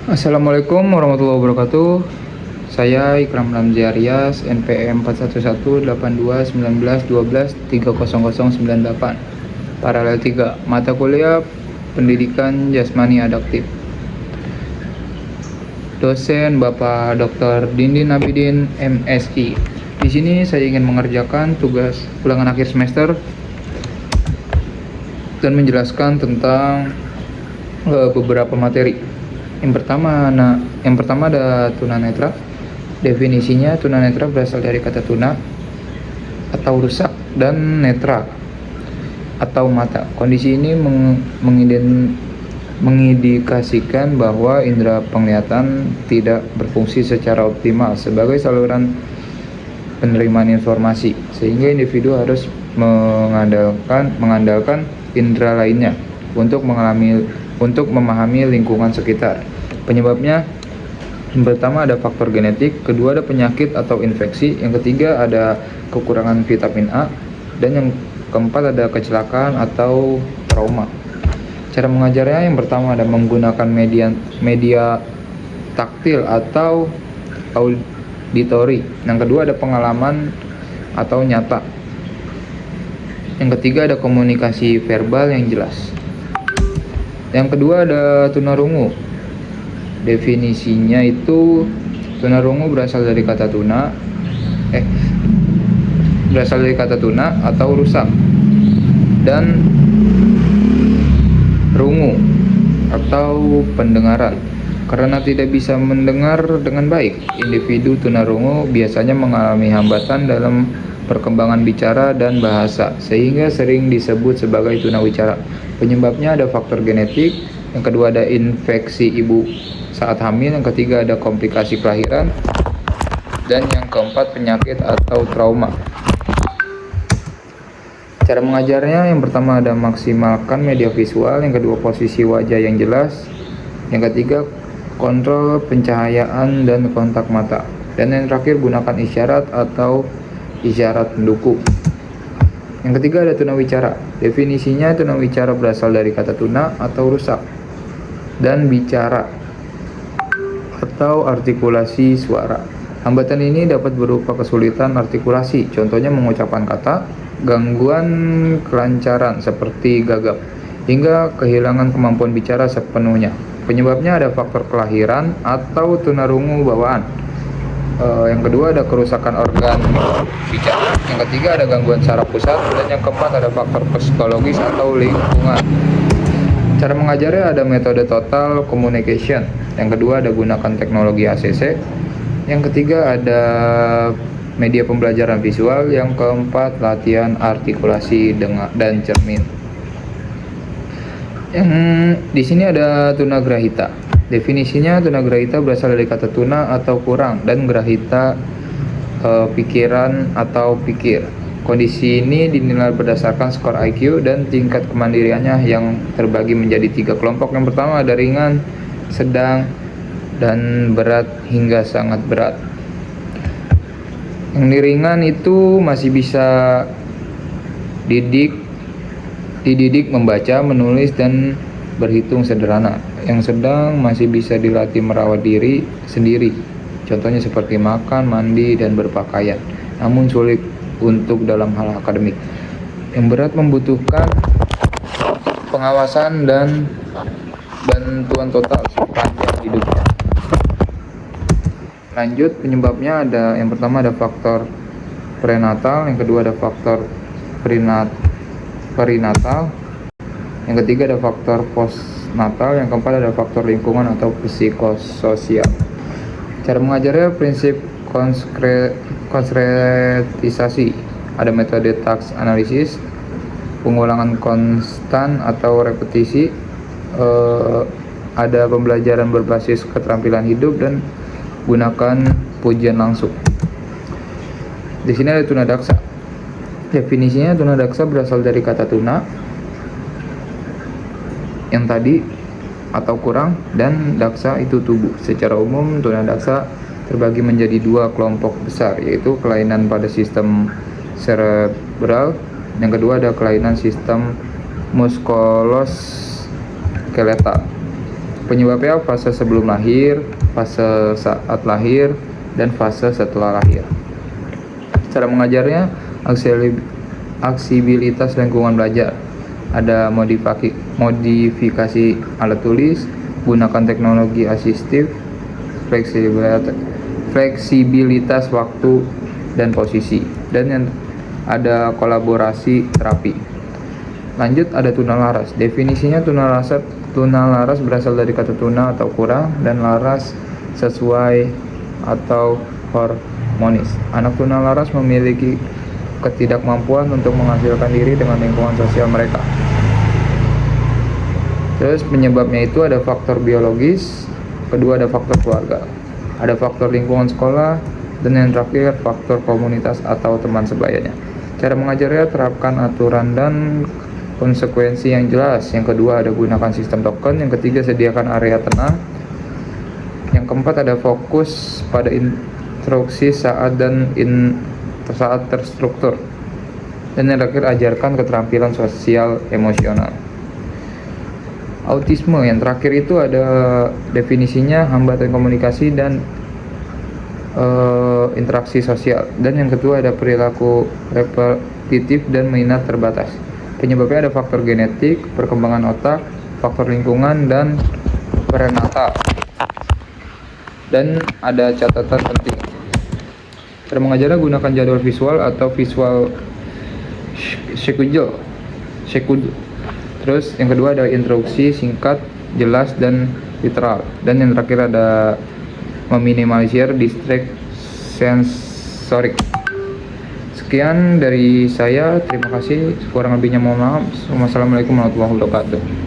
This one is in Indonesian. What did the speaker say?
Assalamualaikum warahmatullahi wabarakatuh. Saya Ikram Ramzi Aryas, NPM 41181912300098. Paralel 3, mata kuliah Pendidikan Jasmani Adaptif. Dosen Bapak Dr. Dindin Abidin, MSI. Di sini saya ingin mengerjakan tugas ulangan akhir semester dan menjelaskan tentang beberapa materi. Yang pertama ada tunanetra. Definisinya, tunanetra berasal dari kata tuna atau rusak dan netra atau mata. Kondisi ini mengindikasikan bahwa indera penglihatan tidak berfungsi secara optimal sebagai saluran penerimaan informasi, sehingga individu harus mengandalkan indera lainnya untuk memahami lingkungan sekitar. Penyebabnya, yang pertama ada faktor genetik, kedua ada penyakit atau infeksi, yang ketiga ada kekurangan vitamin A, dan yang keempat ada kecelakaan atau trauma. Cara mengajarnya, yang pertama ada menggunakan media taktil atau auditory, yang kedua ada pengalaman atau nyata, yang ketiga ada komunikasi verbal yang jelas. Yang kedua ada tunarungu. Definisinya itu, tunarungu berasal dari kata tuna atau rusak, dan rungu atau pendengaran. Karena tidak bisa mendengar dengan baik, individu tunarungu biasanya mengalami hambatan dalam perkembangan bicara dan bahasa, sehingga sering disebut sebagai tunawicara. Penyebabnya ada faktor genetik, yang kedua ada infeksi ibu saat hamil, yang ketiga ada komplikasi kelahiran, dan yang keempat penyakit atau trauma. Cara mengajarnya, yang pertama ada maksimalkan media visual, yang kedua posisi wajah yang jelas, yang ketiga kontrol pencahayaan dan kontak mata, dan yang terakhir gunakan isyarat atau isyarat pendukung. Yang ketiga ada tunawicara. Definisinya, tunawicara berasal dari kata tuna atau rusak, dan bicara atau artikulasi suara. Hambatan ini dapat berupa kesulitan artikulasi, contohnya mengucapkan kata, gangguan kelancaran seperti gagap, hingga kehilangan kemampuan bicara sepenuhnya. Penyebabnya ada faktor kelahiran atau tunarungu bawaan. Yang kedua ada kerusakan organ bicara, yang ketiga ada gangguan saraf pusat, dan yang keempat ada faktor psikologis atau lingkungan. Cara mengajarnya ada metode total communication, yang kedua ada gunakan teknologi ACC, yang ketiga ada media pembelajaran visual, yang keempat latihan artikulasi dan cermin. Yang di sini ada tunagrahita. Definisinya, tunagrahita berasal dari kata tuna atau kurang, dan grahita pikiran atau pikir. Kondisi ini dinilai berdasarkan skor IQ dan tingkat kemandiriannya yang terbagi menjadi 3 kelompok. Yang pertama ada ringan, sedang, dan berat hingga sangat berat. Yang ringan itu masih bisa dididik membaca, menulis, dan berhitung sederhana. Yang sedang masih bisa dilatih merawat diri sendiri, contohnya seperti makan, mandi, dan berpakaian, namun sulit untuk dalam hal akademik. Yang berat membutuhkan pengawasan dan bantuan total sepanjang hidupnya. Lanjut, penyebabnya ada, yang pertama ada faktor prenatal, yang kedua ada faktor perinatal, yang ketiga ada faktor postnatal, yang keempat ada faktor lingkungan atau psikososial. Cara mengajarnya prinsip konkretisasi, ada metode task analisis, pengulangan konstan atau repetisi, ada pembelajaran berbasis keterampilan hidup, dan gunakan pujian langsung. Di sini ada tunadaksa. Definisinya, tunadaksa berasal dari kata tuna yang tadi atau kurang, dan daksa itu tubuh. Secara umum tunadaksa terbagi menjadi 2 kelompok besar, yaitu kelainan pada sistem cerebral, yang kedua ada kelainan sistem muskuloskeletal. Penyebabnya fase sebelum lahir, fase saat lahir, dan fase setelah lahir. Cara mengajarnya, aksibilitas lingkungan belajar. Ada modifikasi alat tulis, gunakan teknologi asistif, fleksibilitas waktu dan posisi, dan yang ada kolaborasi terapi. Lanjut, ada tuna laras. Definisinya, tuna laras berasal dari kata tuna atau kurang, dan laras sesuai atau harmonis. Anak tuna laras memiliki ketidakmampuan untuk menghasilkan diri dengan lingkungan sosial mereka. Terus penyebabnya itu ada faktor biologis, kedua ada faktor keluarga, ada faktor lingkungan sekolah, dan yang terakhir faktor komunitas atau teman sebayanya. Cara mengajarnya, terapkan aturan dan konsekuensi yang jelas. Yang kedua ada gunakan sistem token. Yang ketiga, sediakan area tenang. Yang keempat ada fokus pada instruksi saat terstruktur. Dan yang terakhir, ajarkan keterampilan sosial emosional. Autisme yang terakhir itu ada definisinya, hambatan komunikasi dan interaksi sosial. Dan yang kedua ada perilaku repetitif dan minat terbatas. Penyebabnya ada faktor genetik, perkembangan otak, faktor lingkungan, dan prenatal. Dan ada catatan penting. Cara mengajarnya, gunakan jadwal visual atau visual schedule. Terus yang kedua ada instruksi singkat, jelas, dan literal. Dan yang terakhir ada meminimalisir distract sensorik. Sekian dari saya, terima kasih. Kurang lebihnya mohon maaf. Wassalamualaikum warahmatullahi wabarakatuh.